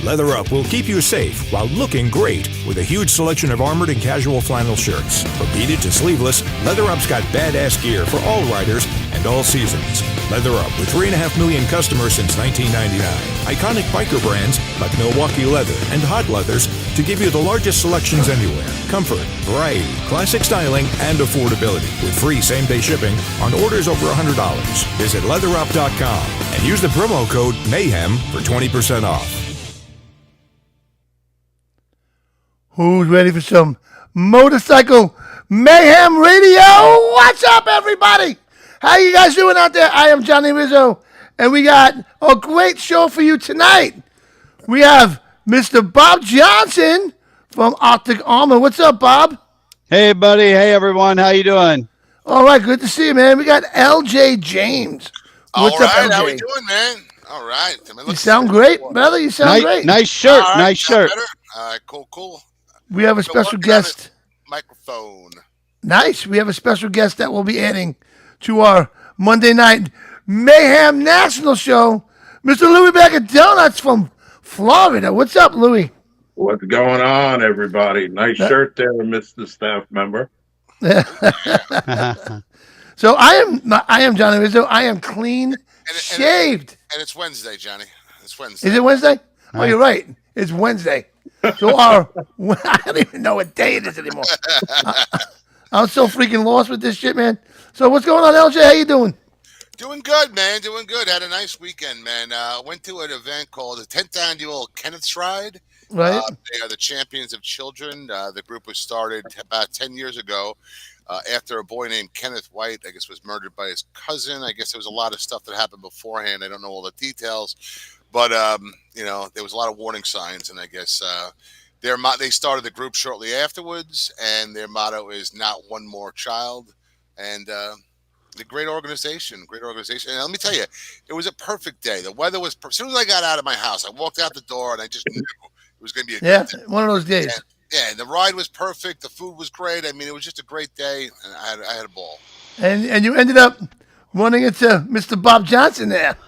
Leather Up will keep you safe while looking great with a huge selection of armored and casual flannel shirts. From beaded to sleeveless, Leather Up's got badass gear for all riders and all seasons. Leather Up with 3.5 million customers since 1999. Iconic biker brands like Milwaukee Leather and Hot Leathers to give you the largest selections anywhere. Comfort, variety, classic styling, and affordability with free same-day shipping on orders over $100. Visit leatherup.com and use the promo code MAYHEM for 20% off. Who's ready for some Motorcycle Mayhem Radio? What's up, everybody? How you guys doing out there? I am Johnny Rizzo, and we got a great show for you tonight. We have Mr. Bob Johnson from Arctic Armor. What's up, Bob? Hey, buddy. Hey, everyone. How you doing? All right, good to see you, man. We got LJ James. What's up, LJ? How we doing, man? All right. You sound great, brother. You sound great. Nice shirt. Right, nice shirt. Better? All right, cool. We have a special guest. Microphone. Nice. We have a special guest that we'll be adding to our Monday night Mayhem National Show, Mr. Louie Bagadonuts from Florida. What's up, Louie? What's going on, everybody? Nice shirt there, Mr. Staff Member. So I am Johnny Rizzo. I am clean shaved. And it's Wednesday, Johnny. It's Wednesday. Is it Wednesday? Oh, you're right. It's Wednesday. So I don't even know what day it is anymore. I'm so freaking lost with this shit, man. So what's going on, LJ? How you doing? Doing good, man. Doing good. Had a nice weekend, man. Went to an event called the 10th Annual Kenneth's Ride. Right. They are the Champions of Children. The group was started about 10 years ago after a boy named Kenneth White, I guess, was murdered by his cousin. I guess there was a lot of stuff that happened beforehand. I don't know all the details. But, there was a lot of warning signs, and I guess they started the group shortly afterwards, and their motto is not one more child. And the great organization. And let me tell you, it was a perfect day. The weather was as soon as I got out of my house, I walked out the door, and I just knew it was going to be a good day. One of those days. And the ride was perfect. The food was great. I mean, it was just a great day, and I had a ball. And you ended up running into Mr. Bob Johnson there.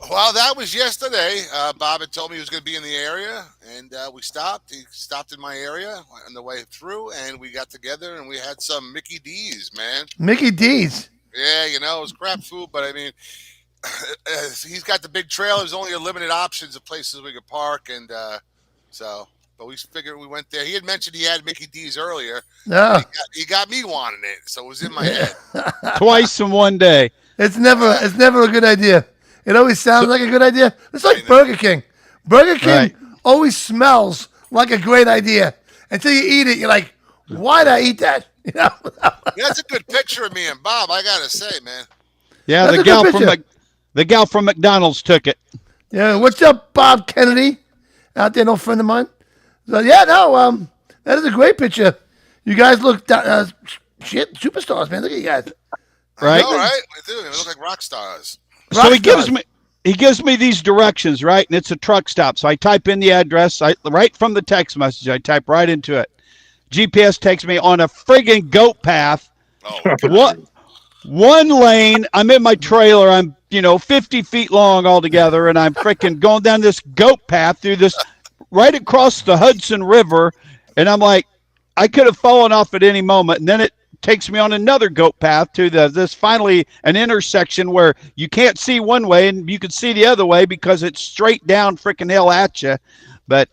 Well, that was yesterday. Bob had told me he was going to be in the area, and we stopped. He stopped in my area on the way through, and we got together, and we had some Mickey D's, man. Mickey D's? Yeah, it was crap food, but I mean, he's got the big trailer. There's only a limited options of places we could park, and but we figured we went there. He had mentioned he had Mickey D's earlier. No. He got me wanting it, so it was in my head. Twice in one day. It's never a good idea. It always sounds like a good idea. It's like Burger King. Burger King always smells like a great idea. Until you eat it, you're like, why'd I eat that? That's a good picture of me and Bob, I got to say, man. Yeah, That's the gal from McDonald's took it. Yeah, what's up, Bob Kennedy? Out there, no friend of mine. So, that is a great picture. You guys look superstars, man. Look at you guys. Right? All right. We do. We look like rock stars. So he gives me these directions, right? And it's a truck stop. So I type in the address right from the text message. I type right into it. GPS takes me on a friggin' goat path. Oh. One lane. I'm in my trailer. I'm 50 feet long altogether, and I'm freaking going down this goat path through this right across the Hudson River, and I'm like, I could have fallen off at any moment, and then it takes me on another goat path to this finally an intersection where you can't see one way and you can see the other way because it's straight down freaking hill at you. But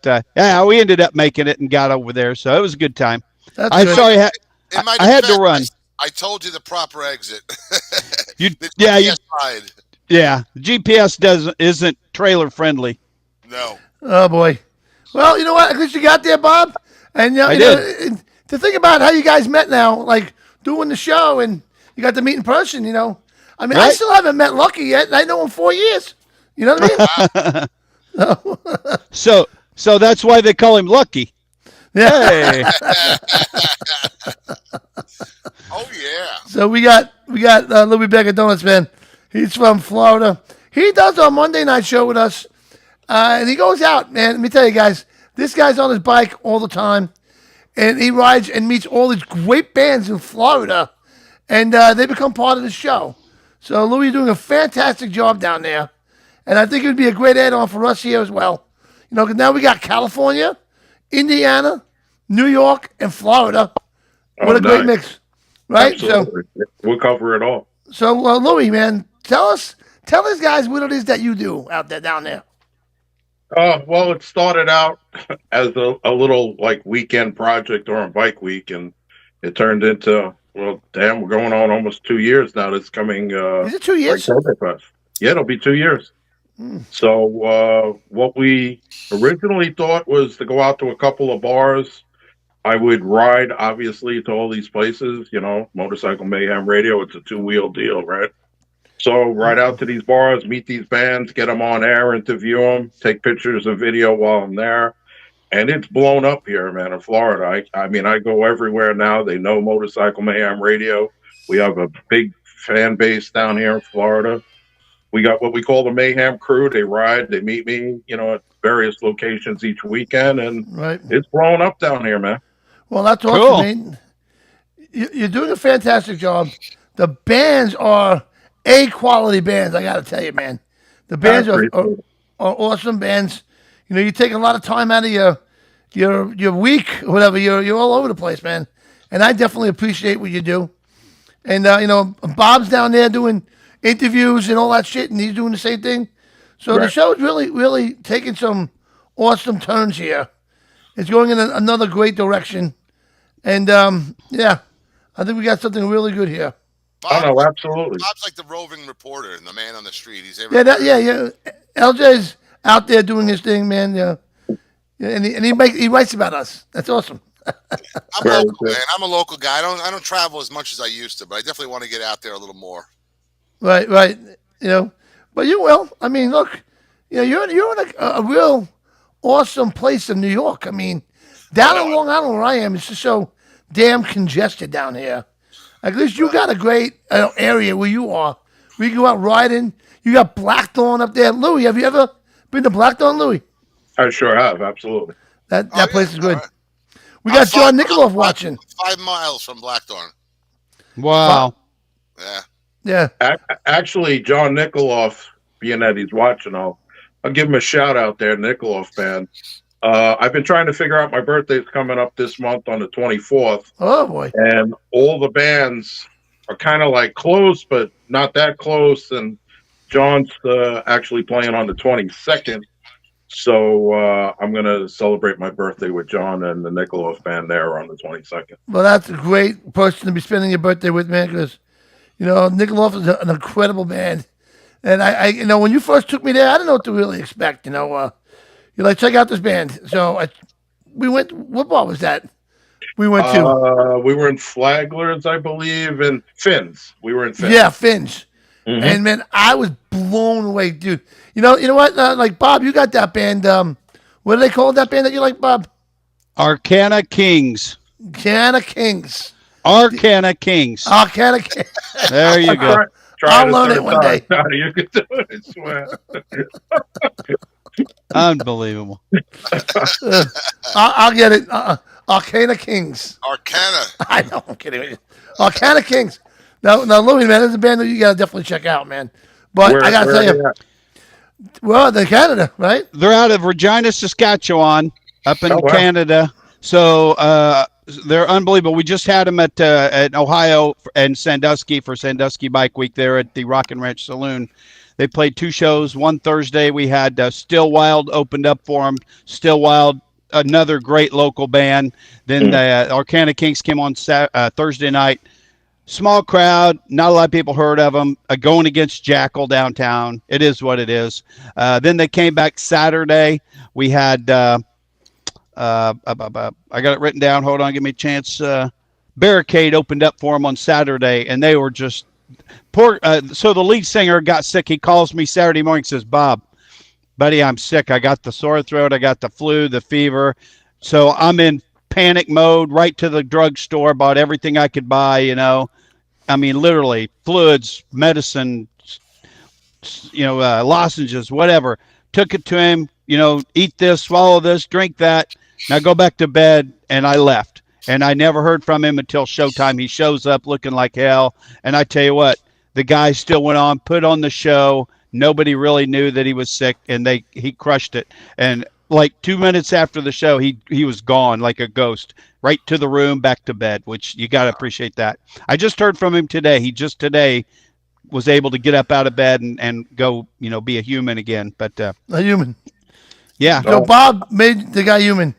we ended up making it and got over there, so it was a good time. I had to run. I told you the proper exit. The GPS isn't trailer friendly. No. Oh boy. Well, you know what? At least you got there, Bob. And I did. To think about how you guys met now, like doing the show, and you got to meet in person. I mean, right? I still haven't met Lucky yet, and I know him 4 years. You know what I mean? So that's why they call him Lucky. Yeah. Hey. Oh yeah. So we got Louie Bagadonuts, man. He's from Florida. He does our Monday night show with us, and he goes out, man. Let me tell you guys, this guy's on his bike all the time, and he rides and meets all these great bands in Florida, and they become part of the show. So Louie, you're doing a fantastic job down there, and I think it would be a great add-on for us here as well. 'cause now we got California, Indiana, New York, and Florida. What a great nice. mix, right? Absolutely. We'll cover it all. So Louie, man, tell these guys what it is that you do out there, down there. Well, it started out as a little like weekend project during Bike Week, and it turned into, well, damn, we're going on almost 2 years now. It's coming. Is it 2 years? Oktoberfest. Yeah, it'll be 2 years. So what we originally thought was to go out to a couple of bars. I would ride, obviously, to all these places. Motorcycle Mayhem Radio. It's a 2-wheel deal, right? So ride out to these bars, meet these bands, get them on air, interview them, take pictures and video while I'm there. And it's blown up here, man, in Florida. I mean, I go everywhere now. They know Motorcycle Mayhem Radio. We have a big fan base down here in Florida. We got what we call the Mayhem Crew. They ride, they meet me, at various locations each weekend. And It's blown up down here, man. Well, that's awesome, Cool. man. You're doing a fantastic job. The bands are A-quality bands, I got to tell you, man. The bands are awesome bands. You take a lot of time out of your week, or whatever. You're all over the place, man. And I definitely appreciate what you do. And Bob's down there doing interviews and all that shit, and he's doing the same thing. So the show's really, really taking some awesome turns here. It's going in another great direction. And I think we got something really good here. No, absolutely. Bob's like the roving reporter and the man on the street. He's everywhere. LJ's out there doing his thing, man. Yeah, and he writes about us. That's awesome. I'm local, man. I'm a local guy. I don't travel as much as I used to, but I definitely want to get out there a little more. Right. But you will. I mean, look, you're in a real awesome place in New York. I mean, down in Long Island where I am, it's just so damn congested down here. At least you got a great area where you are. We go out riding. You got Blackthorn up there. Louie, have you ever been to Blackthorn, Louie? I sure have, absolutely. That place is good. Right. We got John Nickoloff watching. 5 miles from Blackthorn. Wow. Yeah. Actually, John Nickoloff, being that he's watching, I'll give him a shout out there, Nickoloff band. I've been trying to figure out, my birthday's coming up this month on the 24th. Oh, boy. And all the bands are kind of like close, but not that close. And John's actually playing on the 22nd. So I'm going to celebrate my birthday with John and the Nickoloff band there on the 22nd. Well, that's a great person to be spending your birthday with, man, because, Nickoloff is an incredible band. And I when you first took me there, I didn't know what to really expect, You're like, check out this band. So we went, what bar was that? We went to? We were in Flaglers, I believe, and Finn's. We were in Finn's. Yeah, Finn's. Mm-hmm. And, man, I was blown away, dude. You know what? Like, Bob, you got that band. What do they call that band that you like, Bob? Arcana Kings. Arcana Kings. Arcana Kings. Arcana Kings. There you go. I'll learn it one day. You can do it, I swear. Unbelievable. I'll get it. Arcana Kings. Arcana. I know. I'm kidding. Arcana Kings. Now, Louie, man, there's a band that you gotta definitely check out, man. But I gotta tell you, well, they're Canada, right? They're out of Regina, Saskatchewan, up in Canada. So they're unbelievable. We just had them at Ohio and Sandusky for Sandusky Bike Week there at the Rock and Ranch Saloon. They played 2 shows. One Thursday, we had Still Wild opened up for them. Still Wild, another great local band. Then Arcana Kings came on Thursday night. Small crowd, not a lot of people heard of them. Going against Jackal downtown. It is what it is. Then they came back Saturday. We had, I got it written down. Hold on, give me a chance. Barricade opened up for them on Saturday, and they were just poor. So the lead singer got sick. He calls me Saturday morning, says, "Bob, buddy, I'm sick. I got the sore throat. I got the flu, the fever." So I'm in panic mode, right to the drugstore, bought everything I could buy, I mean, literally fluids, medicine, lozenges, whatever. Took it to him, eat this, swallow this, drink that. Now go back to bed. And I left. And I never heard from him until showtime. He shows up looking like hell. And I tell you what, the guy still went on, put on the show. Nobody really knew that he was sick, and he crushed it. And like 2 minutes after the show, he was gone like a ghost, right to the room, back to bed, which you got to appreciate that. I just heard from him today. He just today was able to get up out of bed and go, be a human again. But A human. yeah. So Bob made the guy human.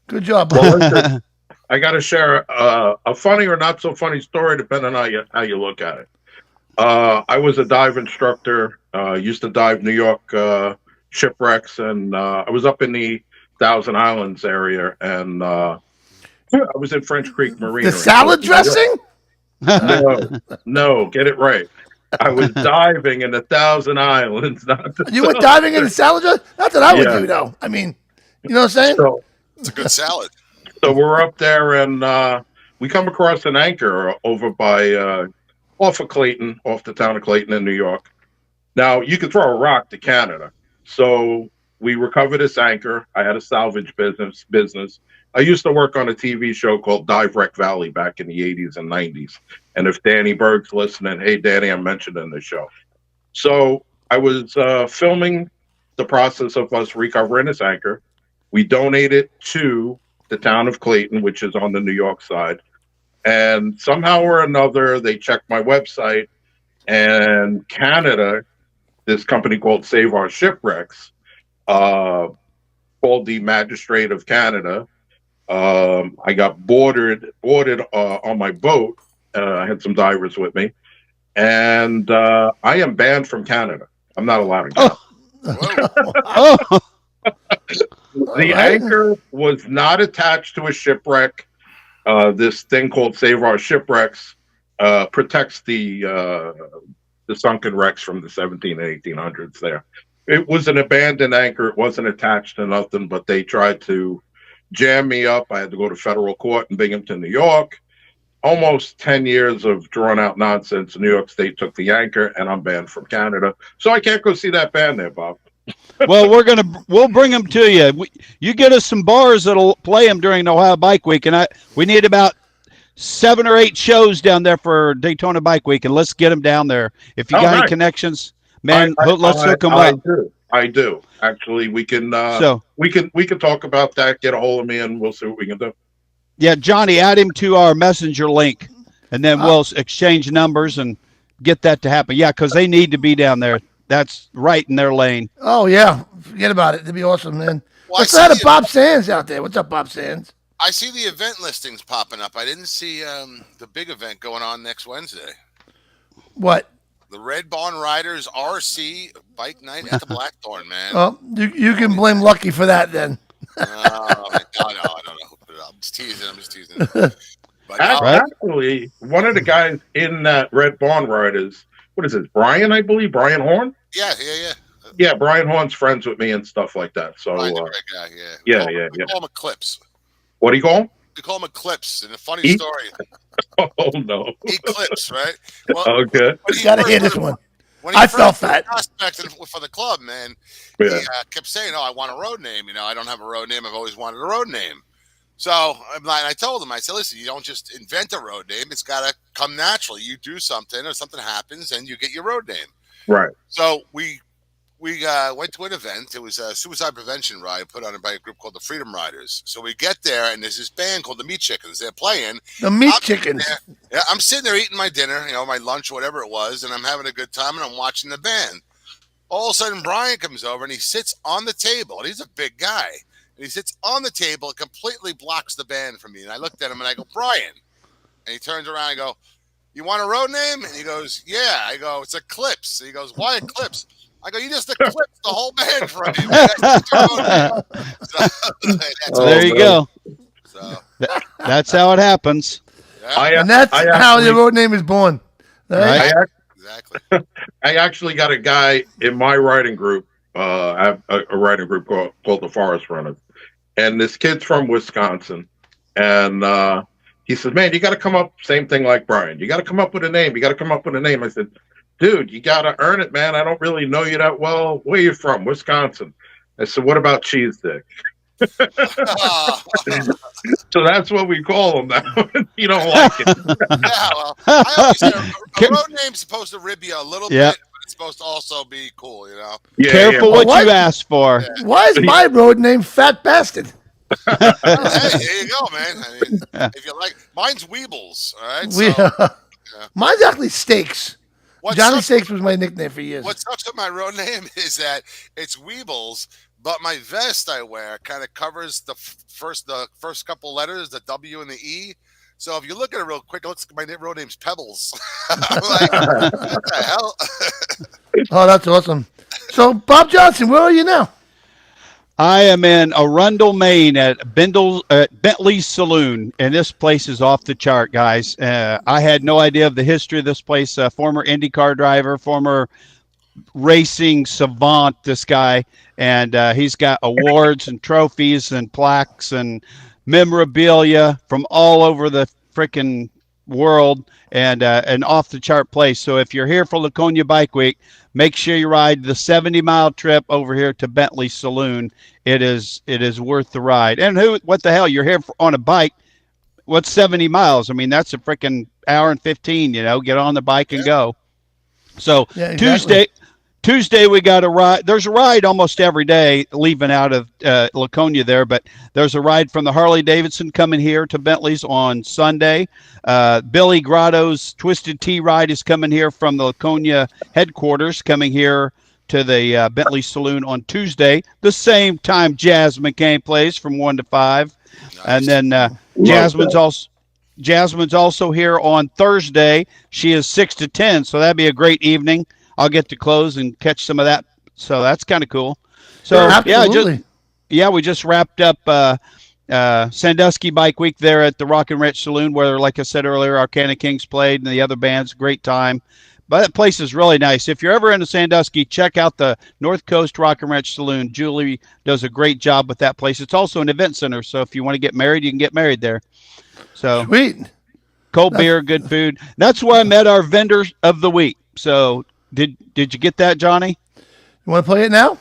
Good job, Bob. Well, listen, I got to share a funny or not so funny story, depending on how you look at it. I was a dive instructor. Used to dive New York shipwrecks, and I was up in the Thousand Islands area, and I was in French Creek Marina. The salad dressing? No, get it right. I was diving in the Thousand Islands. You were diving in the salad dressing? That's what I would do, though. I mean, you know what I'm saying? So, It's a good salad. So we're up there, and we come across an anchor over by off of Clayton, off the town of Clayton in New York. Now, you could throw a rock to Canada. So we recovered this anchor. I had a salvage business. I used to work on a TV show called Dive Wreck Valley back in the 80s and 90s. And if Danny Berg's listening, hey, Danny, I'm mentioned in the show. So I was filming the process of us recovering this anchor. We donated to the town of Clayton, which is on the New York side. And somehow or another, they checked my website, and Canada, this company called Save Our Shipwrecks, called the Magistrate of Canada. I got boarded on my boat. I had some divers with me, and I am banned from Canada. I'm not allowed to go. Oh. The anchor was not attached to a shipwreck. This thing called Save Our Shipwrecks protects the sunken wrecks from the 17 and 1800s there. It was an abandoned anchor. It wasn't attached to nothing, but they tried to jam me up. I had to go to federal court in Binghamton, New York. Almost 10 years of drawn out nonsense. New York State took the anchor, and I'm banned from Canada. So I can't go see that band there, Bob. Well, we'll bring them to you. You get us some bars that'll play them during the Ohio Bike Week, and we need about 7 or 8 shows down there for Daytona Bike Week, and let's get them down there. If you got any connections, man, let's hook them up. I do. Actually, we can we can talk about that. Get a hold of me, and we'll see what we can do. Yeah, Johnny, add him to our messenger link, and then we'll exchange numbers and get that to happen. Yeah, because they need to be down there. That's right in their lane. Oh, yeah. Forget about it. It'd be awesome, man. Well, What's that of Bob Sands out there? What's up, Bob Sands? I see the event listings popping up. I didn't see the big event going on next Wednesday. What? The Red Barn Riders RC Bike Night at the Blackthorn, man. Well, you can blame Lucky for that then. No, I don't know who put it up. I'm just teasing. But Actually, one of the guys in that Red Barn Riders, what is it, Brian, I believe? Brian Horn? Yeah. Yeah, Brian Horn's friends with me and stuff like that. So, Brian's a great guy, yeah. We call him Eclipse. What do you call him? We call him Eclipse. And a funny story. Oh, no. Eclipse, right? Well, Okay. You got to hear this one. I felt that. For the club, man, Yeah. he kept saying, "Oh, I want a road name. I don't have a road name. I've always wanted a road name." So I told him, I said, "Listen, you don't just invent a road name. It's got to come naturally. You do something, or something happens, and you get your road name." Right. So we went to an event. It was a suicide prevention ride put on by a group called the Freedom Riders. So we get there, and there's this band called the Meat Chickens. They're playing. The Meat Chickens. Yeah, I'm sitting there eating my dinner, my lunch, whatever it was, and I'm having a good time, and I'm watching the band. All of a sudden, Brian comes over, and he sits on the table. And he's a big guy. And he sits on the table, and completely blocks the band from me. And I looked at him, and I go, "Brian." And he turns around and I go, "You want a road name?" And he goes, "Yeah." I go, "It's Eclipse." And he goes, "Why Eclipse?" I go, "You just eclipsed the whole band from me." There you go. So that's how it happens. Yeah. And that's how the road name is born. Right? Exactly. I actually got a guy in my riding group. I have a riding group called the Forest Runners. And this kid's from Wisconsin. And he says, "Man, you got to come up, same thing like Brian. You got to come up with a name. I said, "Dude, you got to earn it, man. I don't really know you that well. Where are you from? Wisconsin." I said, "What about Cheese Dick?" So that's what we call him now. You don't like it. Yeah, well, I always say a road name's supposed to rib you a little bit, but it's supposed to also be cool, Yeah, Careful yeah. what you ask for. Why is my road named Fat Bastard? Hey, there you go, man. I mean, if you like, mine's Weebles. All right, so Mine's actually Steaks. Johnny sucks, Steaks was my nickname for years. what sucks with my road name is that it's Weebles, but my vest I wear kind of covers the first couple letters, the W and the E. So if you look at it real quick, it looks like my road name's Pebbles. I'm like, what the hell? Oh, that's awesome. So, Bob Johnson, where are you now? I am in Arundel, Maine at Bentley's Saloon, and this place is off the chart, guys. I had no idea of the history of this place. Former IndyCar driver, former racing savant, this guy, and he's got awards and trophies and plaques and memorabilia from all over the freaking world, and an off the chart place. So if you're here for Laconia Bike Week, make sure you ride the 70-mile trip over here to Bentley Saloon. It is worth the ride. And what the hell, you're here on a bike. What's 70 miles? I mean, that's a freaking hour and 15, get on the bike and go. So Yeah, exactly. Tuesday we got a ride. There's a ride almost every day leaving out of Laconia there, but there's a ride from the Harley Davidson coming here to Bentley's on Sunday. Billy Grotto's Twisted Tea ride is coming here from the Laconia headquarters, coming here to the Bentley Saloon on Tuesday, the same time Jazz McCain plays from 1 to 5. Nice. And then Jasmine's also here on Thursday. She is 6 to 10, so that'd be a great evening. I'll get to close and catch some of that. So that's kind of cool. So Absolutely. we just wrapped up Sandusky Bike Week there at the Rock and Rich Saloon, where, like I said earlier, Arcana Kings played and the other bands. Great time. But that place is really nice. If you're ever into Sandusky, check out the North Coast Rock and Rich Saloon. Julie does a great job with that place. It's also an event center, so if you want to get married, you can get married there. So Sweet. cold beer, good food. That's where I met our vendor of the week. So did you get that, Johnny? You want to play it now?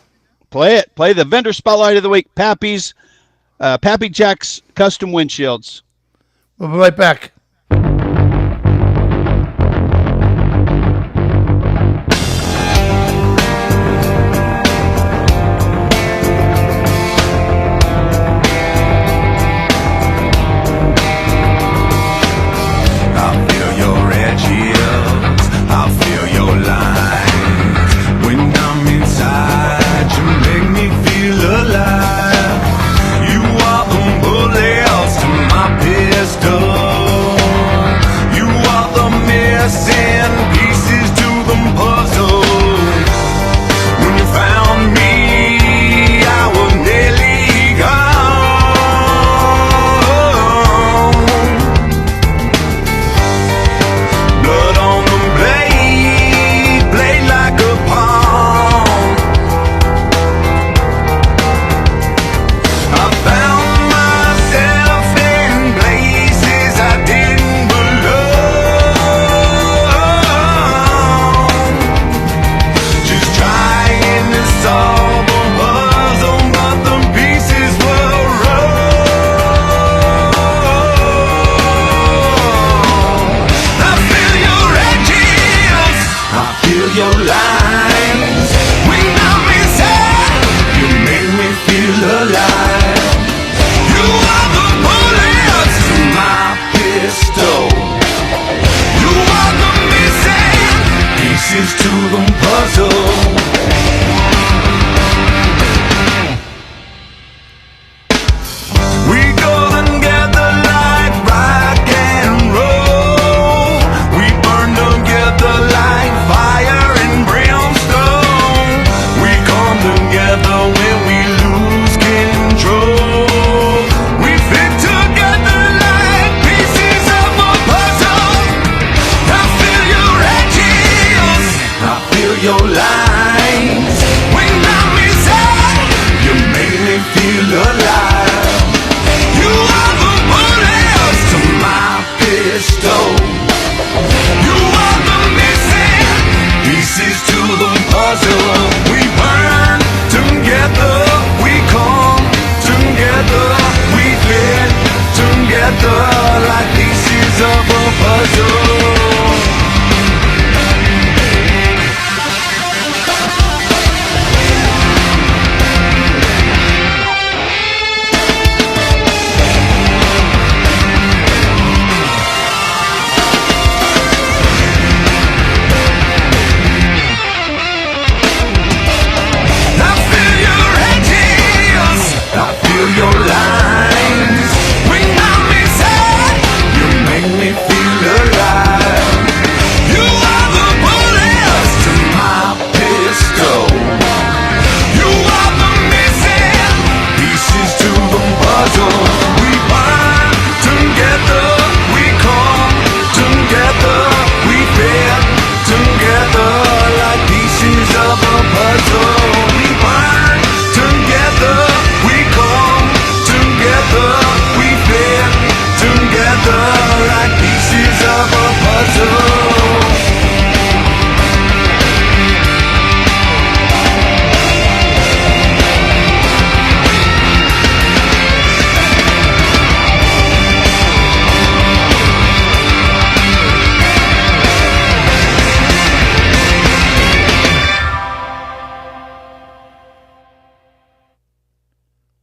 Play it. Play the vendor spotlight of the week. Pappy Jack's custom windshields. We'll be right back.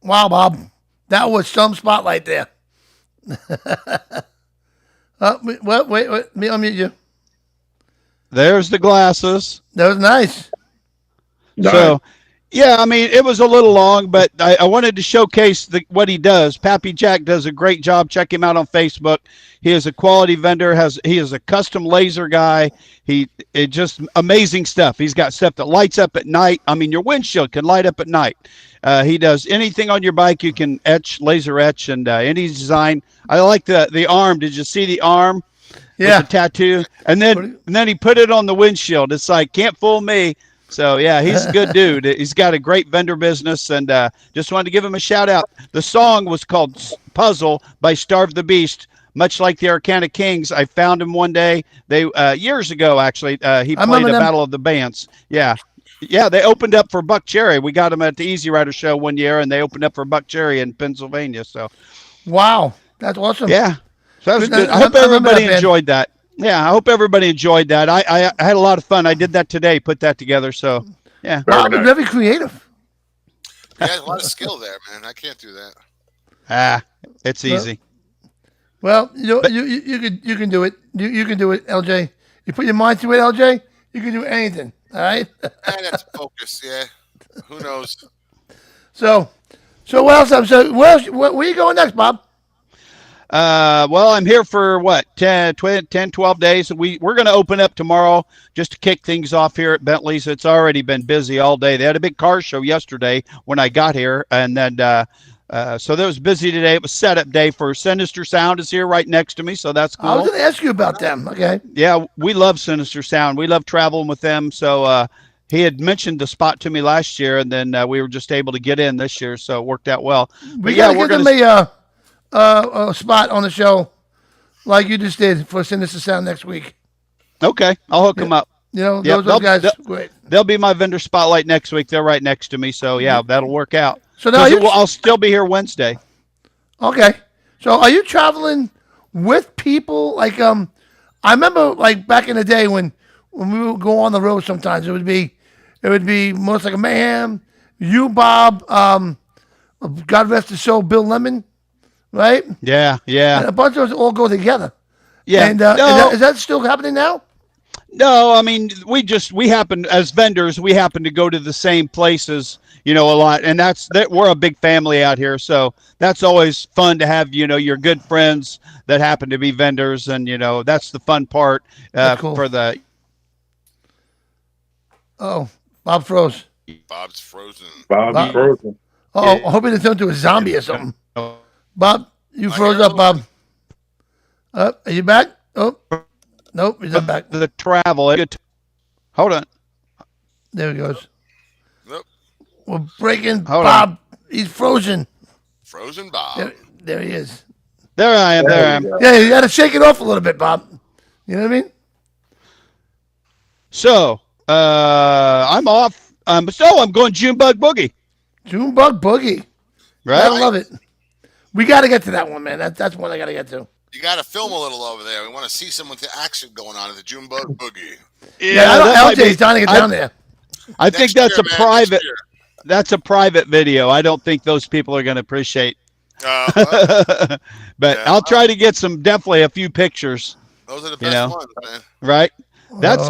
Wow, Bob. That was some spotlight there. Wait, let me unmute you. There's the glasses. That was nice. So, yeah, I mean, it was a little long, but I wanted to showcase what he does. Pappy Jack does a great job. Check him out on Facebook. He is a quality vendor. He is a custom laser guy. It just amazing stuff. He's got stuff that lights up at night. I mean, your windshield can light up at night. He does anything on your bike you can laser etch, and any design. I like the arm. Did you see the arm? Yeah. With the tattoo, and then he put it on the windshield. It's like, can't fool me. So yeah, he's a good dude. He's got a great vendor business, and just wanted to give him a shout out. The song was called "Puzzle" by Starve the Beast. Much like the Arcana Kings, I found him one day. They years ago actually. He played a Battle of the Bands. Yeah. They opened up for Buck Cherry. We got him at the Easy Rider show one year, and they opened up for Buck Cherry in Pennsylvania. So, wow, that's awesome. Yeah. So that was good. I hope everybody enjoyed that. Yeah, I hope everybody enjoyed that. I had a lot of fun. I did that today, put that together. So, yeah. Bob was very creative. Yeah, a lot of skill there, man. I can't do that. It's easy. Well, you can do it. You can do it, LJ. You put your mind to it, LJ. You can do anything. All right. I have to focus. Yeah. Who knows? So what else? Where are you going next, Bob? Well, I'm here for 10, 12 days. We're going to open up tomorrow just to kick things off here at Bentley's. It's already been busy all day. They had a big car show yesterday when I got here, and then so that was busy today. It was setup day for Sinister Sound is here right next to me, so that's cool. I was going to ask you about them. Okay. Yeah, we love Sinister Sound. We love traveling with them. So he had mentioned the spot to me last year, and then we were just able to get in this year, so it worked out well. We got to give them a spot on the show like you just did for Sinister Sound next week. Okay, I'll hook them up. You know, those guys, great. They'll be my vendor spotlight next week. They're right next to me, so yeah, that'll work out. So now I'll still be here Wednesday. Okay, so are you traveling with people? Like, I remember like back in the day when we would go on the road. Sometimes it would be most like a Mayhem, you, Bob, God rest his soul, Bill Lemon. Right? Yeah. And a bunch of us all go together. Yeah. And is that still happening now? No, I mean, we happen, as vendors, we happen to go to the same places, a lot. And we're a big family out here. So that's always fun to have, your good friends that happen to be vendors. And, that's the fun part cool. for the. Oh, Bob froze. Bob's frozen. Bob's frozen. Oh, I hope he didn't turn into a zombie or something. Bob, you froze up, Bob. Are you back? Oh, nope, he's not back. The travel. Hold on. There he goes. Nope. We're breaking Bob. He's frozen. Frozen Bob. There he is. There I am. Yeah, you got to shake it off a little bit, Bob. You know what I mean? So, I'm off. I'm going Junebug Boogie. Junebug Boogie. Right? I love it. We got to get to that one, man. That's one I got to get to. You got to film a little over there. We want to see some of the action going on at the Junebug Boogie. Yeah, I know LJ's trying to get down there. I think that's a private. That's a private video. I don't think those people are going to appreciate. But I'll try to get definitely a few pictures. Those are the best ones, man. Right? That's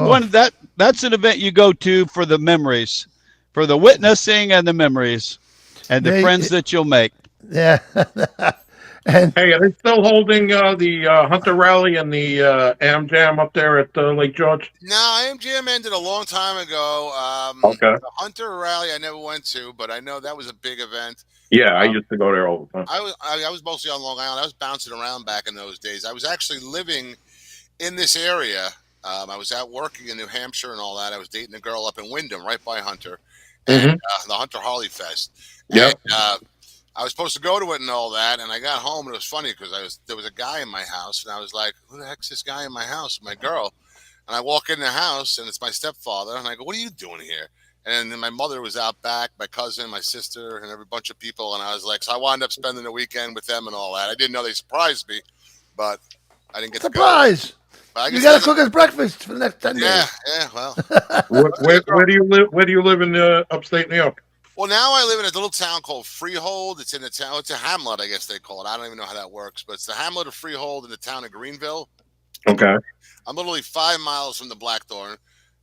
that's an event you go to for the memories, for the witnessing and the memories, and the friends that you'll make. Yeah. And hey, are they still holding the Hunter Rally and the Am Jam up there at Lake George? No, Am Jam ended a long time ago. Okay. The Hunter Rally I never went to, but I know that was a big event. Yeah, I used to go there all the time. I was mostly on Long Island. I was bouncing around back in those days. I was actually living in this area. I was out working in New Hampshire and all that. I was dating a girl up in Wyndham, right by Hunter, and the Hunter Harley Fest. Yeah. I was supposed to go to it and all that, and I got home, and it was funny because there was a guy in my house, and I was like, who the heck's this guy in my house? My girl. And I walk in the house, and it's my stepfather, and I go, what are you doing here? And then my mother was out back, my cousin, my sister, and every bunch of people, and I was like, so I wound up spending the weekend with them and all that. I didn't know they surprised me, but I didn't get to go. Surprise! You got to cook us breakfast for the next 10 days. Yeah, well. Where do you live? Where do you live in upstate New York? Well, now I live in a little town called Freehold. It's in the town. It's a hamlet, I guess they call it. I don't even know how that works, but it's the hamlet of Freehold in the town of Greenville. Okay. I'm literally 5 miles from the Blackthorn.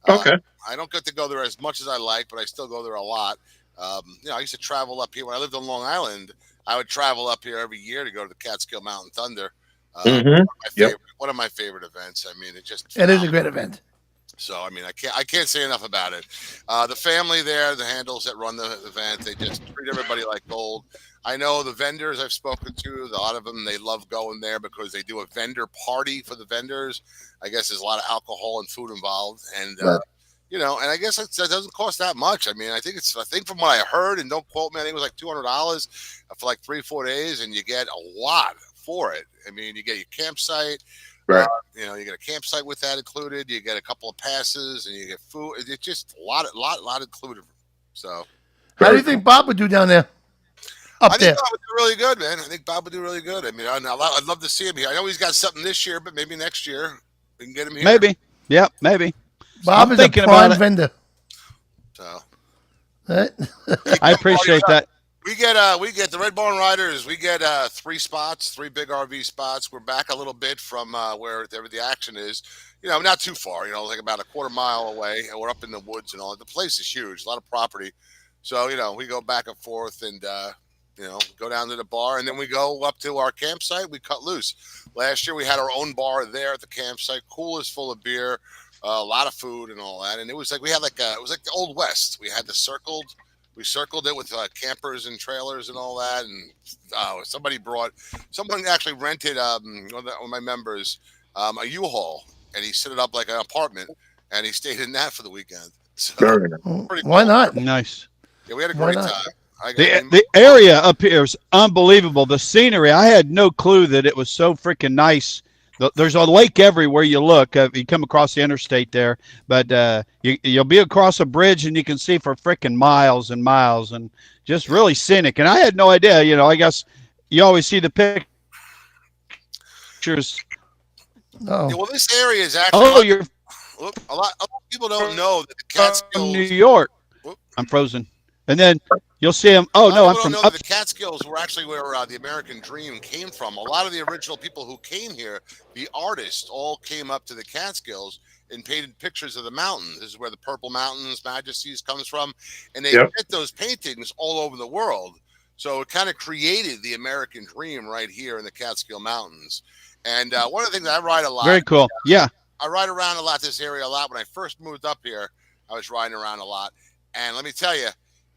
Okay. I don't get to go there as much as I like, but I still go there a lot. I used to travel up here when I lived on Long Island. I would travel up here every year to go to the Catskill Mountain Thunder. Mm-hmm. One of my favorite events. I mean, It is a great event. So I mean, I can't say enough about it. The family there, the handles that run the event, they just treat everybody like gold. I know the vendors I've spoken to, a lot of them, they love going there because they do a vendor party for the vendors. I guess there's a lot of alcohol and food involved, and Right. and I guess that doesn't cost that much. I mean, I think from what I heard, and don't quote me, I think it was like $200 for like 3-4 days, and you get a lot for it. I mean, you get your campsite. Right. You get a campsite with that included. You get a couple of passes, and you get food. It's just a lot included. So, How do you think Bob would do down there? Up I there. think Bob would do really good, man. I think Bob would do really good. I mean, I'd love to see him here. I know he's got something this year, but maybe next year we can get him here. Maybe. Yep. Maybe. Bob I'm is a thinking prime about it. vendor. So Right? I appreciate that. we get the Red Barn Riders. We get 3 big RV spots. We're back a little bit from where the action is. Not too far. Like about a quarter mile away, and we're up in the woods and all. The place is huge, a lot of property. So we go back and forth and go down to the bar, and then we go up to our campsite. We cut loose. Last year we had our own bar there at the campsite. Coolers full of beer, a lot of food and all that. And it was like it was like the Old West. We had we circled it with campers and trailers and all that. And someone actually rented one of my members a U-Haul, and he set it up like an apartment, and he stayed in that for the weekend. So Very nice. pretty Why cool. not? Nice. Yeah, we had a Why great not? time. The area up here is unbelievable. The scenery, I had no clue that it was so freaking nice. There's a lake everywhere you look. You come across the interstate there, but you'll be across a bridge and you can see for freaking miles and miles, and just really scenic. And I had no idea. I guess you always see the pictures. Oh. Yeah, well, this area is actually. You're A lot of people don't know that the from Catskills. New York. Whoop. I'm frozen. And then you'll see them. Oh, A lot no, of I'm people from don't know up. that the Catskills were actually where the American Dream came from. A lot of the original people who came here, the artists, all came up to the Catskills and painted pictures of the mountains. This is where the Purple Mountains, Majesties comes from, and they Yep. get those paintings all over the world. So it kind of created the American Dream right here in the Catskill Mountains. And one of the things I ride a lot. Very cool. Yeah. I ride around a lot this area a lot. When I first moved up here, I was riding around a lot. And let me tell you,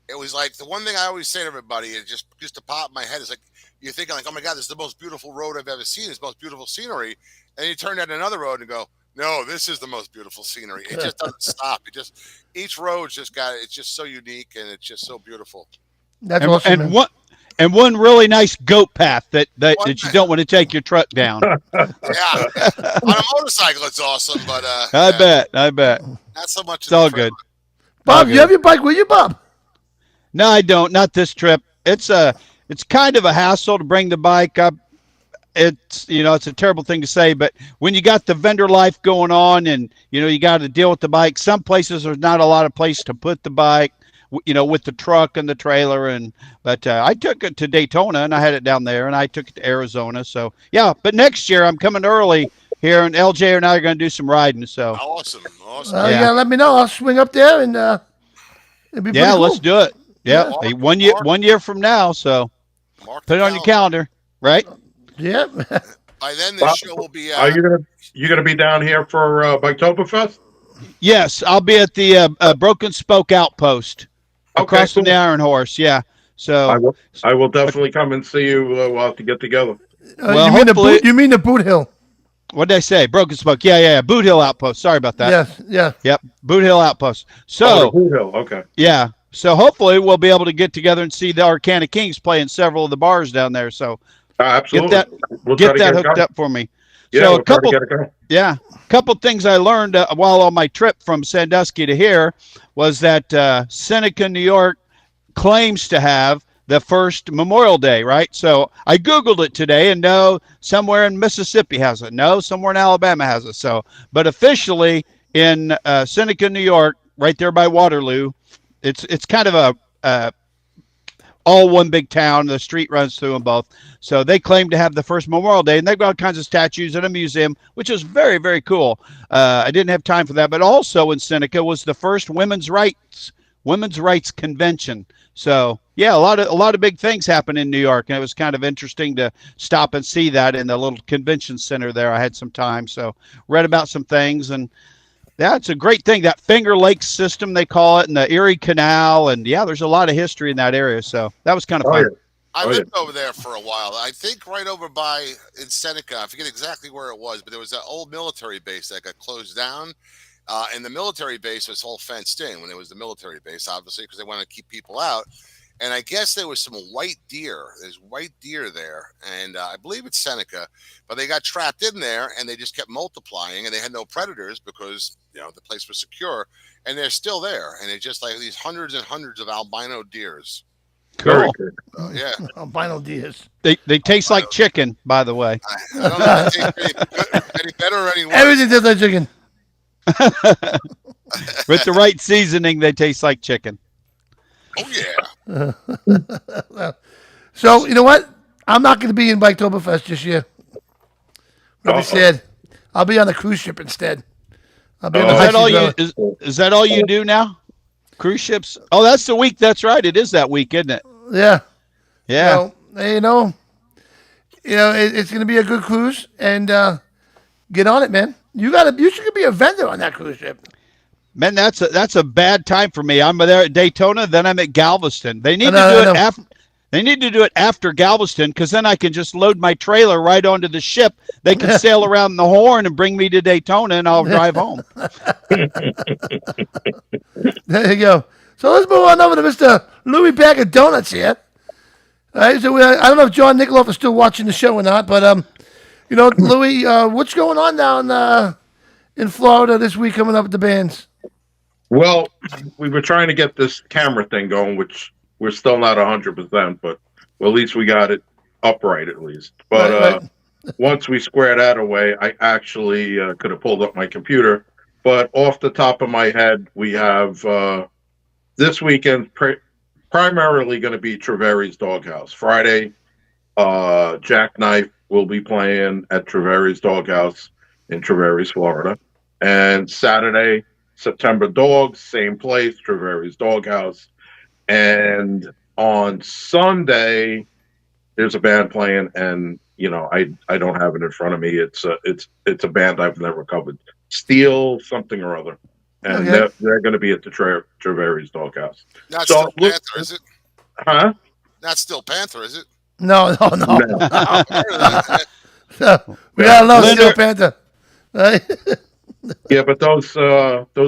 it was like the one thing I always say to everybody is just to pop in my head is like, you're thinking like, oh my God, this is the most beautiful road I've ever seen. It's the most beautiful scenery. And you turn down another road and go, no, this is the most beautiful scenery. It just doesn't stop. Each road's it's just so unique and it's just so beautiful. That's awesome. man. And one really nice goat path that you don't want to take your truck down. Yeah. On a motorcycle, it's awesome, but I bet. not so much. It's all good. Bob, you have your bike with you, Bob? No, I don't. Not this trip. It's kind of a hassle to bring the bike up. It's a terrible thing to say, but when you got the vendor life going on and you got to deal with the bike, some places there's not a lot of place to put the bike, with the truck and the trailer, but I took it to Daytona and I had it down there, and I took it to Arizona. So yeah, but next year I'm coming early here, and LJ and I are going to do some riding. So Awesome. You gotta let me know. I'll swing up there and it'd be pretty cool. let's do it. Yeah, Yeah. 1 year from now. So Mark put it on your calendar, right? Yeah. By then, this Bob, show will be. Are you gonna be down here for Biketoberfest? Yes, I'll be at the Broken Spoke Outpost across from cool. the Iron Horse. Yeah. So I will definitely come and see you. We'll have to get together. Well, you mean hopefully- you mean the Boot Hill? what did I say? Broken Spoke. Yeah. Boot Hill Outpost. Sorry about that. Yes. Yeah. Yep. Boot Hill Outpost. So Oh, the Blue Hill. Okay. yeah. So hopefully we'll be able to get together and see the Arcana Kings play in several of the bars down there. So Absolutely. We'll try get to that it hooked going. up for me. Yeah, So we'll a couple. try to get it going. Yeah. Couple things I learned while on my trip from Sandusky to here was that Seneca, New York claims to have the first Memorial Day, right? So I Googled it today, and no, somewhere in Mississippi has it. No, somewhere in Alabama has it. So, but officially in Seneca, New York, right there by Waterloo, it's kind of all one big town. The street runs through them both. So they claim to have the first Memorial Day, and they've got all kinds of statues in a museum, which is very, very cool. I didn't have time for that, but also in Seneca was the first women's rights convention. So yeah, a lot of big things happen in New York, and it was kind of interesting to stop and see that in the little convention center there. I had some time, so read about some things, and yeah, it's a great thing. That Finger Lakes system, they call it, and the Erie Canal. And yeah, there's a lot of history in that area. So that was kind of fun. Yeah. I lived over there for a while. I think right over by in Seneca. I forget exactly where it was, but there was an old military base that got closed down. And the military base was all fenced in when it was the military base, obviously, because they wanted to keep people out. And I guess there was some white deer. There's white deer there, and I believe it's Seneca, but they got trapped in there, and they just kept multiplying, and they had no predators because the place was secure, and they're still there, and it's just like these hundreds and hundreds of albino deers. Very Cool. good. Yeah, Albino deers. They taste like chicken, by the way. I don't know if they taste any better or any worse. Everything tastes like chicken. With the right seasoning, they taste like chicken. Oh yeah. So you know what? I'm not going to be in Biketoberfest this year. Like I said, I'll be on the cruise ship instead. I'll be on the Is that all high you is that all you do now? Cruise ships? Oh, that's the week. That's right. It is that week, isn't it? Yeah. Yeah. It's going to be a good cruise, and get on it, man. You should be a vendor on that cruise ship. Man, that's a bad time for me. I'm there at Daytona, then I'm at Galveston. They need to do it after. They need to do it after Galveston, because then I can just load my trailer right onto the ship. They can sail around the Horn and bring me to Daytona, and I'll drive home. There you go. So let's move on over to Mr. Louie Bagadonuts here. All right, so I don't know if John Nikoloff is still watching the show or not, but Louie, what's going on down in Florida this week coming up with the bands? Well, we were trying to get this camera thing going, which we're still not 100%, but at least we got it upright at least. But Right. once we square that away, I actually could have pulled up my computer. But off the top of my head, we have this weekend primarily going to be Treveri's Doghouse. Friday, Jackknife will be playing at Treveri's Doghouse in Treveri's, Florida. And Saturday, September Dogs, same place, Treveri's Doghouse. And on Sunday, there's a band playing, and I don't have it in front of me. It's a band I've never covered, Steel something or other, and they're going to be at the Treveri's Doghouse. Not Steel Panther, is it? Huh? Not Steel Panther, is it? No. No. We got to love Steel Panther. Right? Yeah, but those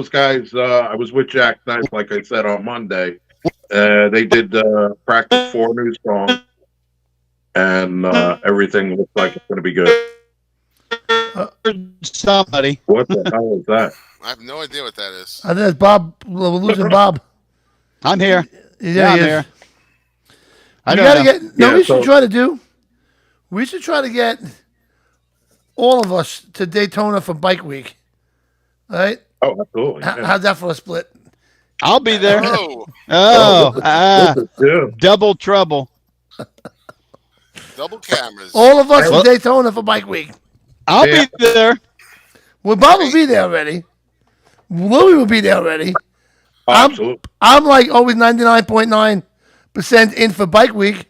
guys, I was with Jack Knife, like I said, on Monday. They did practice 4 new songs, and everything looks like it's going to be good. Somebody. What the hell is that? I have no idea what that is. I think that's Bob. We're losing Bob. I'm here. Yeah, I'm he is. here. We should try to get all of us to Daytona for Bike Week. All right? Oh, absolutely. Yeah. How's that for a split? I'll be there. Oh, Double trouble. double cameras. All of us in Daytona for Bike Week. I'll be there. Well, Bob will be there already. Louie will be there already. Oh, absolutely. I'm like always 99.9% in for Bike Week.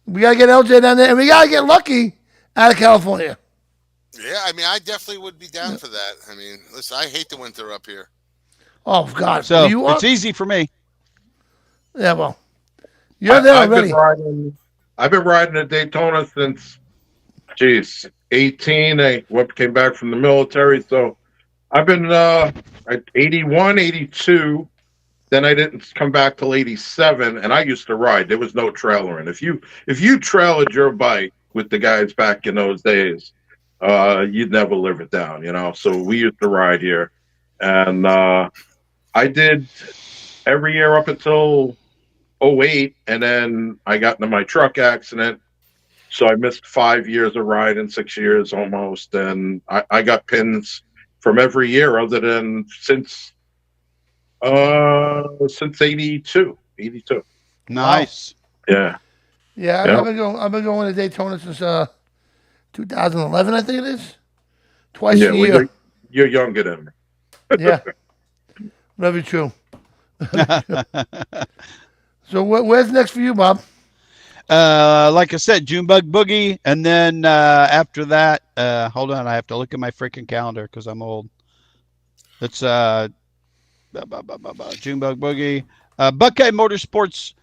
We got to get LJ down there, and we got to get Lucky out of California. Yeah, I mean, I definitely would be down for that. I mean, listen, I hate the winter up here. Oh, God. So you it's easy for me. Yeah, well, you're there already. I've been riding at Daytona since, 18. I came back from the military, so I've been at 81, 82. Then I didn't come back till 87, and I used to ride. There was no trailering. If you trailered your bike with the guys back in those days, you'd never live it down, So we used to ride here, and I did every year up until 08, and then I got into my truck accident. So I missed 5 years of riding, 6 years almost, and I got pins from every year other than since 82. Nice. Yeah. Yeah, Yeah. I've been going to Daytona since 2011, I think it is. Twice Yeah. a Well, year. you're younger than me. Yeah, very true. So where's next for you, Bob? Like I said, Junebug Boogie, and then after that, hold on, I have to look at my freaking calendar because I'm old. It's Junebug Boogie, Buckeye Motorsports,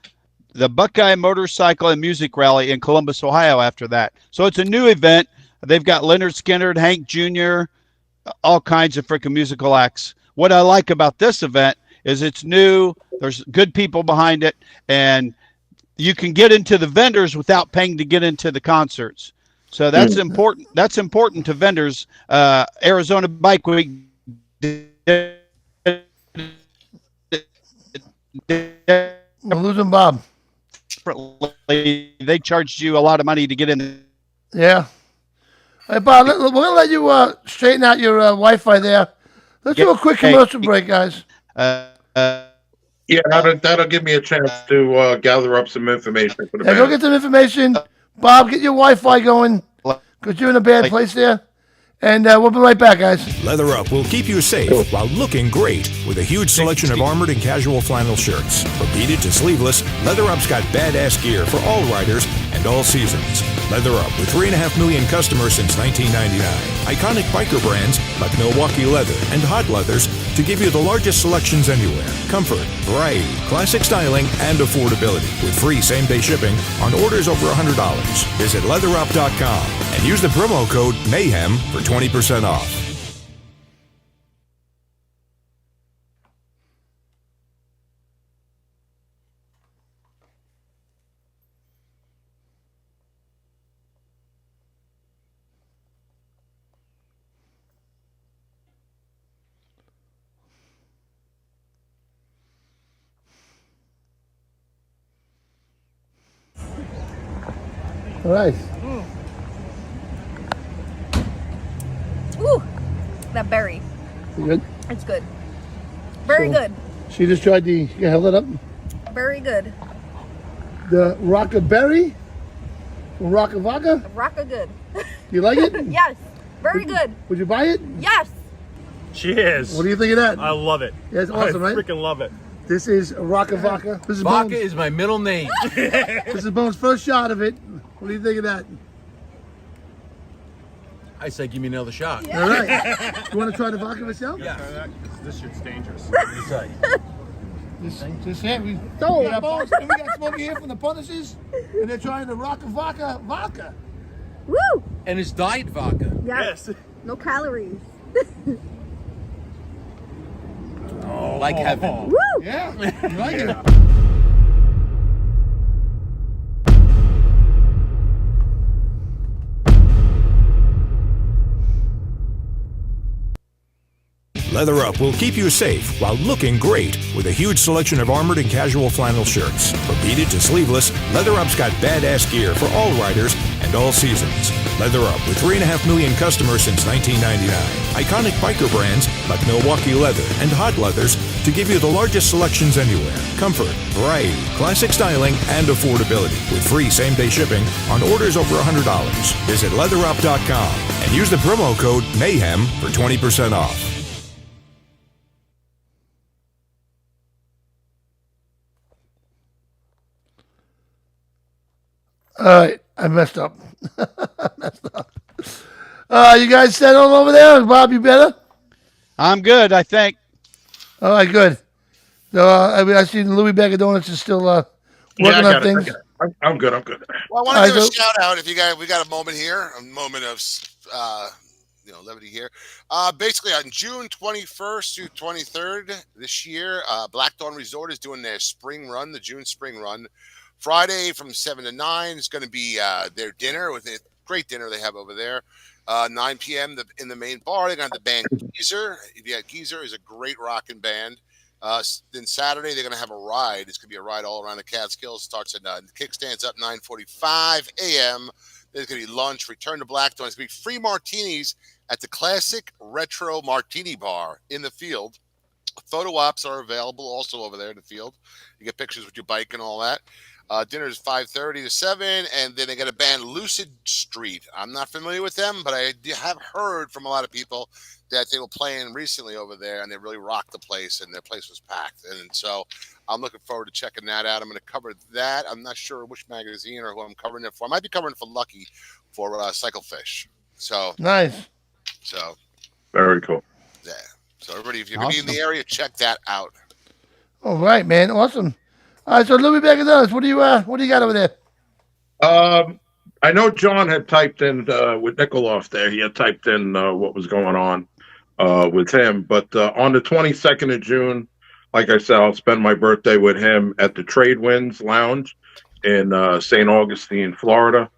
the Buckeye Motorcycle and Music Rally in Columbus, Ohio. After that, so it's a new event. They've got Leonard Skinner, Hank Jr., all kinds of freaking musical acts. What I like about this event is it's new. There's good people behind it, and you can get into the vendors without paying to get into the concerts. So that's important. That's important to vendors. Arizona Bike Week We're losing Bob. they charged you a lot of money to get in. Yeah. Hey, Bob, we're gonna let you straighten out your Wi-Fi there. Let's do a quick commercial break, guys. Yeah, that'll give me a chance to gather up some information for the Yeah, go band. get some information. Bob, get your Wi-Fi going because you're in a bad place there. And we'll be right back, guys. Leather Up will keep you safe while looking great with a huge selection of armored and casual flannel shirts. From beaded to sleeveless, Leather Up's got badass gear for all riders and all seasons. Leather Up with 3.5 million customers since 1999. Iconic biker brands like Milwaukee Leather and Hot Leathers to give you the largest selections anywhere. Comfort, variety, classic styling, and affordability with free same-day shipping on orders over $100. Visit leatherup.com and use the promo code MAYHEM for 20% off. All right. Ooh, that berry. You good? It's good. Very So- good. She just tried the. You held it up. Very good. The Rockaberry from Rocka Vodka. Rocka good. You like it? Yes. Very good. Would you buy it? Yes. Cheers. What do you think of that? I love it. Yeah, it's awesome, I right? freaking love it. This is Rocka Vodka. This is Vodka Bones. is my middle name. This is Bones' first shot of it. What do you think of that? I say, give me another shot. All right. You want to try the vodka yourself? Yeah. This shit's dangerous. This here. We got Bones, and we got Smokey here from the Punishers, and they're trying the Rocka Vodka. Woo. And it's diet vodka. Yes. No calories. Like heaven. Woo. Yeah, you like it? Leather Up will keep you safe while looking great with a huge selection of armored and casual flannel shirts. From beaded to sleeveless, Leather Up's got badass gear for all riders and all seasons. Leather Up with 3.5 million customers since 1999. Iconic biker brands like Milwaukee Leather and Hot Leathers to give you the largest selections anywhere. Comfort, variety, classic styling, and affordability with free same-day shipping on orders over $100. Visit leatherup.com and use the promo code MAYHEM for 20% off. All right, I messed up. You guys settled over there? Bob, you better? I'm good, I think. All right, good. So I see Louie Bagadonuts is still working I on got it. things. I'm good. I'm good. Well, I want All to right, give a so- shout out if we got a moment here, a moment of levity here. Basically on June 21st through 23rd this year, Black Dawn Resort is doing their spring run, the June spring run. Friday from 7 to 9 is going to be their dinner with a great dinner they have over there. 9 p.m. In the main bar, they're going to have the band Geezer. Geezer is a great rocking band. Then Saturday, they're going to have a ride. It's going to be a ride all around the Catskills. Starts at kickstands up 9:45 a.m. There's going to be lunch, return to Black Dawn. It's going to be free martinis at the Classic Retro Martini Bar in the field. Photo ops are available also over there in the field. You get pictures with your bike and all that. Dinner is 5:30 to 7, and then they got a band, Lucid Street. I'm not familiar with them, but I have heard from a lot of people that they were playing recently over there, and they really rocked the place, and their place was packed. And so I'm looking forward to checking that out. I'm going to cover that. I'm not sure which magazine or who I'm covering it for. I might be covering it for Lucky for Cyclefish. So Nice. So Very cool. yeah. So everybody, if you're going to be in the area, check that out. All right, man. Awesome. All right, so Louie Bagadonuts, what do you got over there? I know John had typed in with Nikoloff there. He had typed in what was going on with him. But on the 22nd of June, like I said, I'll spend my birthday with him at the Trade Winds Lounge in St. Augustine, Florida.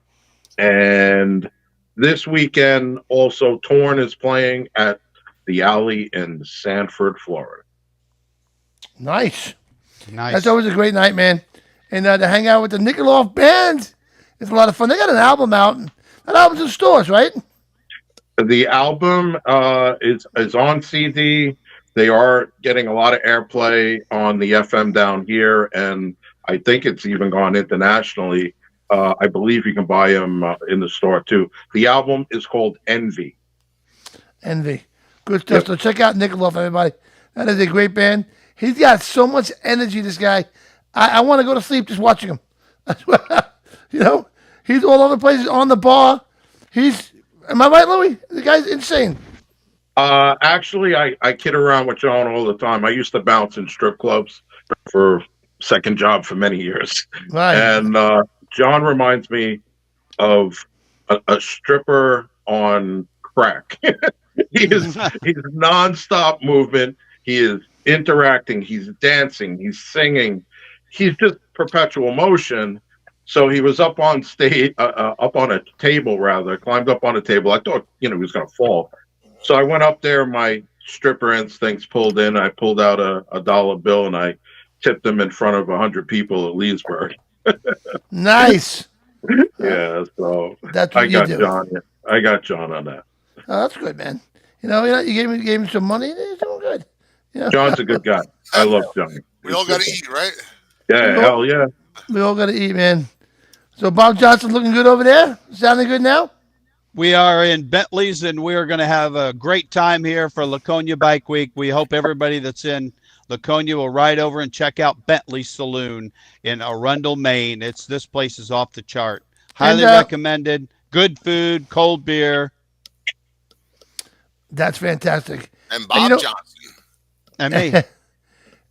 And this weekend, also, Torn is playing at the Alley in Sanford, Florida. Nice. Nice. That's always a great night, man. And to hang out with the Nikoloff band is a lot of fun. They got an album out. That album's in stores, right? The album is on CD. They are getting a lot of airplay on the FM down here, and I think it's even gone internationally. I believe you can buy them in the store, too. The album is called Envy. Envy. Good stuff. Yep. So check out Nikoloff, everybody. That is a great band. He's got so much energy, this guy. I want to go to sleep just watching him. You know, he's all over the place on the bar. Am I right, Louie? The guy's insane. Actually, I kid around with John all the time. I used to bounce in strip clubs for second job for many years. Right. And John reminds me of a stripper on crack. He's nonstop movement. He is interacting. He's dancing. He's singing. He's just perpetual motion. So he was up on stage, up on a table rather, climbed up on a table. I thought, he was going to fall. So I went up there. My stripper instincts pulled in. I pulled out a dollar bill and I tipped him in front of 100 people at Leesburg. Nice. Yeah, so That's what I you got do. John. I got John on that. Oh, that's good, man. You gave him some money. He's doing good. John's a good guy. I love John. We all got to eat, right? Yeah, hell yeah. We all got to eat, man. So Bob Johnson's looking good over there? Sounding good now? We are in Bentley's, and we are going to have a great time here for Laconia Bike Week. We hope everybody that's in Laconia will ride over and check out Bentley Saloon in Arundel, Maine. This place is off the chart. Highly recommended. Good food, cold beer. That's fantastic. And Bob Johnson. And me.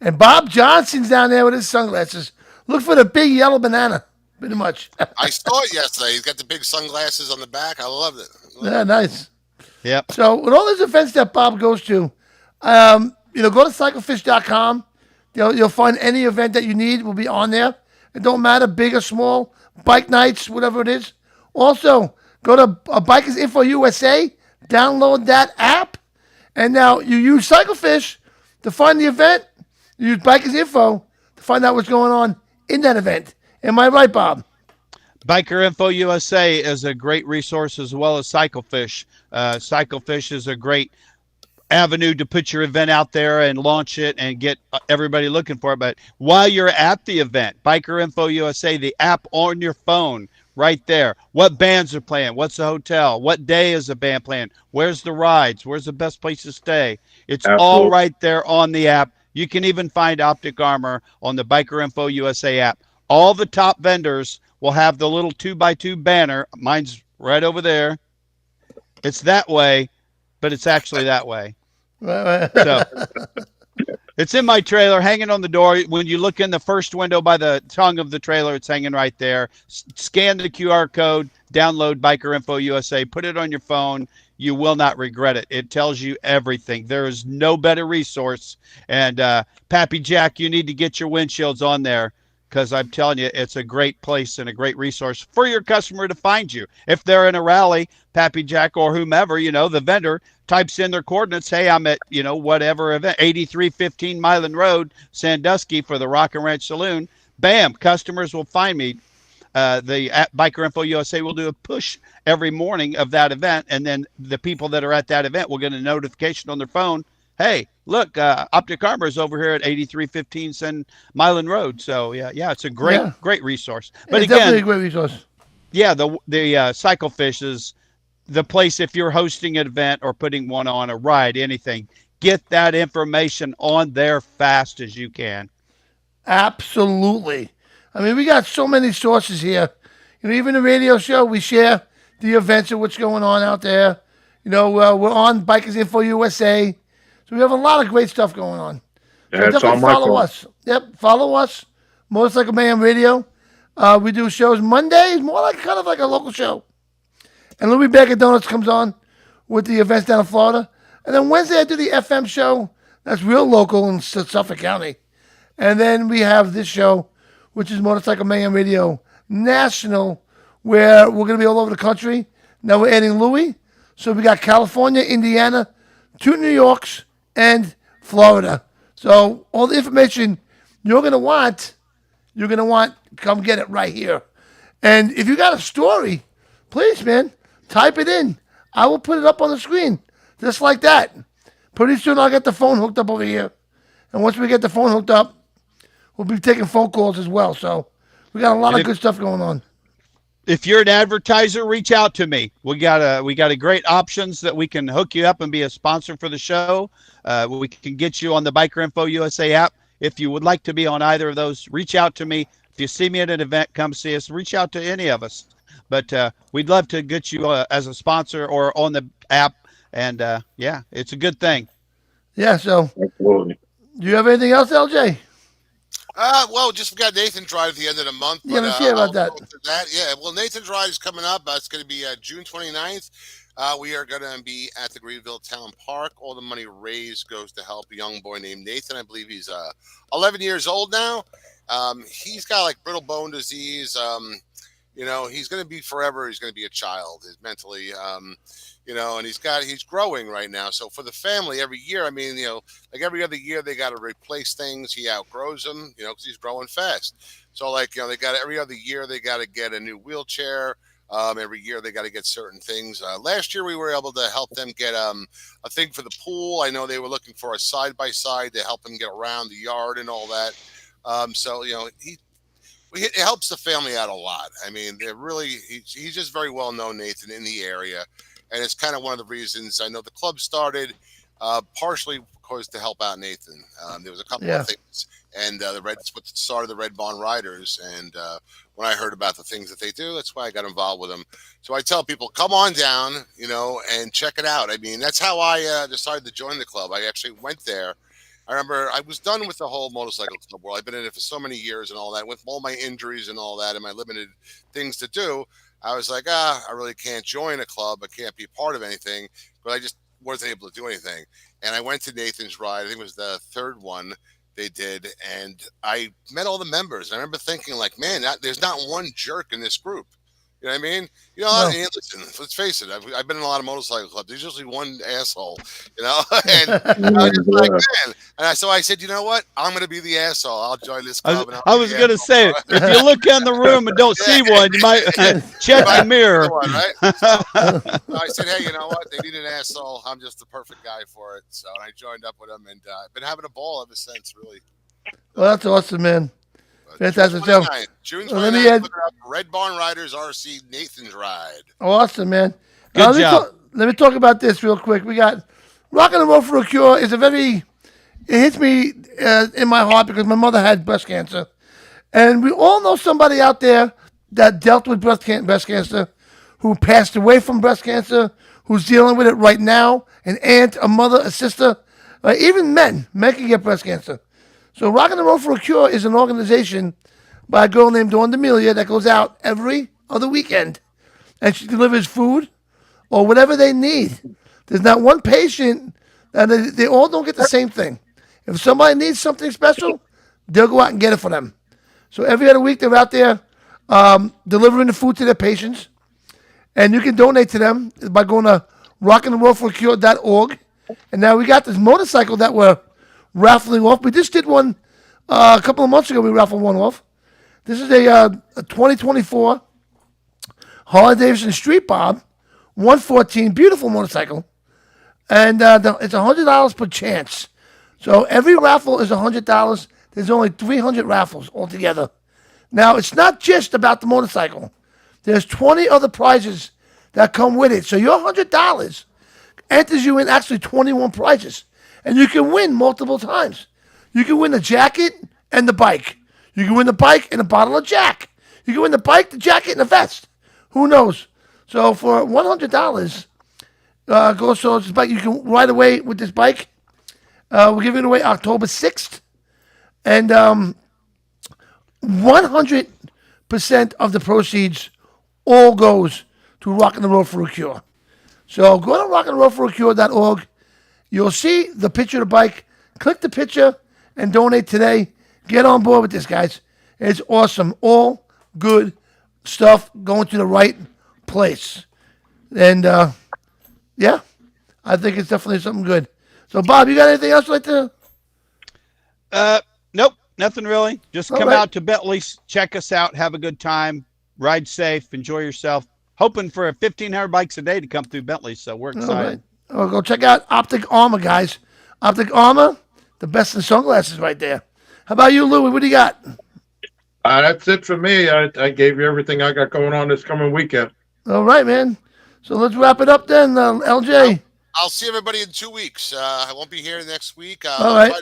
And Bob Johnson's down there with his sunglasses. Look for the big yellow banana, pretty much. I saw it yesterday. He's got the big sunglasses on the back. I loved it. Yeah, nice. Yep. So with all these events that Bob goes to, go to cyclefish.com. You'll find any event that you need will be on there. It don't matter, big or small, bike nights, whatever it is. Also, go to Bikers Info USA, download that app, and now you use Cyclefish to find the event. You use Bikers Info to find out what's going on in that event. Am I right, Bob? Biker Info USA is a great resource as well as Cyclefish. Cyclefish is a great avenue to put your event out there and launch it and get everybody looking for it. But while you're at the event, Biker Info USA, the app on your phone right there. What bands are playing? What's the hotel? What day is the band playing? Where's the rides? Where's the best place to stay? It's all right there on the app. You can even find Optic Armor on the Biker Info USA app. All the top vendors will have the little 2x2 banner. Mine's right over there. It's that way, but it's actually that way. So it's in my trailer, hanging on the door. When you look in the first window by the tongue of the trailer, it's hanging right there. Scan the QR code, download Biker Info USA, put it on your phone. You will not regret it. It tells you everything. There is no better resource. And Pappy Jack, you need to get your windshields on there, because I'm telling you, it's a great place and a great resource for your customer to find you. If they're in a rally, Pappy Jack or whomever, the vendor types in their coordinates. Hey, I'm at, whatever event, 8315 Milan Road, Sandusky for the Rock and Ranch Saloon. Bam, customers will find me. The Biker Info USA will do a push every morning of that event, and then the people that are at that event will get a notification on their phone. hey, look, Optic Armor is over here at 8315 Sen Milan Road. So yeah, it's a Yeah. great resource. But It's definitely a again, great resource. yeah, the Cycle Fish is the place if you're hosting an event or putting one on a ride, anything. Get that information on there fast as you can. Absolutely. I mean, we got so many sources here. You know, even the radio show, we share the events of what's going on out there. You know, we're on Bikers Info USA. So we have a lot of great stuff going on. So Yeah, it's definitely on my follow phone. us. Yep, follow us. Motorcycle Mayhem Radio. We do shows Mondays, more like kind of like a local show. And Louie Bagadonuts comes on with the events down in Florida. And then Wednesday I do the FM show. That's real local in Suffolk County. And then we have this show, which is Motorcycle Mayhem Radio National, where we're going to be all over the country. Now we're adding Louie. So we got California, Indiana, 2 New Yorks, and Florida. So all the information you're going to want, come get it right here. And if you got a story, please, man, type it in. I will put it up on the screen, just like that. Pretty soon I'll get the phone hooked up over here. And once we get the phone hooked up, we'll be taking phone calls as well. So we got a lot of good stuff going on. If you're an advertiser, reach out to me. We got a great options that we can hook you up and be a sponsor for the show. We can get you on the Biker Info USA app. If you would like to be on either of those, reach out to me. If you see me at an event, come see us. Reach out to any of us. But we'd love to get you as a sponsor or on the app. And yeah, it's a good thing. Yeah. So Absolutely. do you have anything else, LJ? Well, just got Nathan's Ride at the end of the month. Yeah, But, let's hear about I'll that. go through that. Yeah, well, Nathan's Ride is coming up. It's going to be June 29th. We are going to be at the Greenville Town Park. All the money raised goes to help a young boy named Nathan. I believe he's 11 years old now. He's got like brittle bone disease. You know, he's going to be forever. He's going to be a child mentally. You know, and he's growing right now. So for the family, every year, I mean, you know, like every other year, they got to replace things. He outgrows them, you know, because he's growing fast. So like, you know, they got every other year, they got to get a new wheelchair. Every year they got to get certain things. Last year we were able to help them get a thing for the pool. I know they were looking for a side by side to help them get around the yard and all that. So you know it helps the family out a lot. I mean, they're really he's just very well known, Nathan, in the area, and it's kind of one of the reasons I know the club started partially because to help out Nathan. There was a couple of things, and that's what started the Red Barn Riders. And when I heard about the things that they do, that's why I got involved with them. So I tell people, come on down, you know, and check it out. I mean, that's how I decided to join the club. I actually went there. I remember I was done with the whole motorcycle club world. I've been in it for so many years and all that. With all my injuries and all that and my limited things to do, I was like, I really can't join a club. I can't be a part of anything. But I just wasn't able to do anything. And I went to Nathan's Ride. I think it was the third one they did. And I met all the members. I remember thinking, like, man, there's not one jerk in this group. You know what I mean? You know, No. listen, let's face it. I've been in a lot of motorcycle clubs. There's usually one asshole, you know? And I was just like, man. And so I said, you know what? I'm going to be the asshole. I'll join this club. I was going to say, if you look in the room and don't see one, you might check the mirror. One, right? So I said, hey, you know what? They need an asshole. I'm just the perfect guy for it. So I joined up with them, and I've been having a ball ever since, really. Well, that's awesome, man. Fantastic. June 29th, let me add Red Barn Riders RC Nathan's Ride. Awesome, man. Good job. Let me talk about this real quick. We got Rockin' and Roll for a Cure is it hits me in my heart because my mother had breast cancer. And we all know somebody out there that dealt with breast cancer, who passed away from breast cancer, who's dealing with it right now, an aunt, a mother, a sister, even men. Men can get breast cancer. So Rockin' and Roll for a Cure is an organization by a girl named Dawn D'Amelia that goes out every other weekend, and she delivers food or whatever they need. There's not one patient, and they all don't get the same thing. If somebody needs something special, they'll go out and get it for them. So every other week they're out there delivering the food to their patients, and you can donate to them by going to rockandrollforacure.org. And now we got this motorcycle that we're raffling off. We just did one a couple of months ago. We raffled one off. This is a 2024 Harley Davidson Street Bob 114, beautiful motorcycle. and it's $100 per chance. So every raffle is $100. There's only 300 raffles altogether. Now it's not just about the motorcycle. There's 20 other prizes that come with it. So your $100 enters you in actually 21 prizes, and you can win multiple times. You can win the jacket and the bike. You can win the bike and a bottle of Jack. You can win the bike, the jacket, and the vest. Who knows? So for $100, go so this bike. You can ride away with this bike. We're giving it away October 6th, and 100% of the proceeds all goes to Rockin' the Road for a Cure. So go to rockandrollforacure.org. You'll see the picture of the bike. Click the picture and donate today. Get on board with this, guys. It's awesome. All good stuff going to the right place. And, yeah, I think it's definitely something good. So, Bob, you got anything else you'd like to? Nope, nothing really. Just All come right. out to Bentley's, check us out, have a good time, ride safe, enjoy yourself. Hoping for 1,500 bikes a day to come through Bentley, so we're All excited. right. Go check out Optic Armor, guys. Optic Armor, the best in sunglasses right there. How about you, Louie? What do you got? That's it for me. I gave you everything I got going on this coming weekend. All right, man. So let's wrap it up then, LJ. I'll see everybody in 2 weeks. I won't be here next week. All right.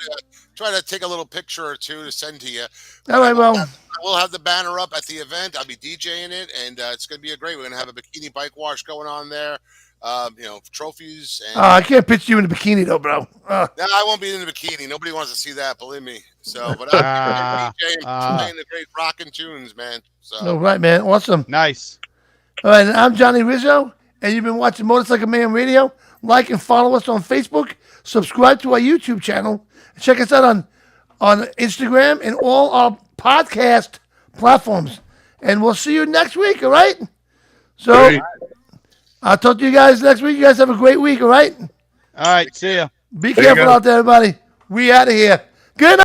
Try to take a little picture or two to send to you. All right, well. I will have the banner up at the event. I'll be DJing it, and it's going to be great. We're going to have a bikini bike wash going on there. Trophies. And I can't picture you in a bikini, though, bro. no, I won't be in a bikini. Nobody wants to see that, believe me. So, but I'm playing the great rockin' tunes, man. So, All right, man. Awesome. Nice. All right, and I'm Johnny Rizzo, and you've been watching Motorcycle Man Radio. Like and follow us on Facebook. Subscribe to our YouTube channel. Check us out on Instagram and all our podcast platforms. And we'll see you next week, all right? So Great. I'll talk to you guys next week. You guys have a great week, all right? All right, see ya. Be There you careful go. out there, everybody. We out of here. Good night.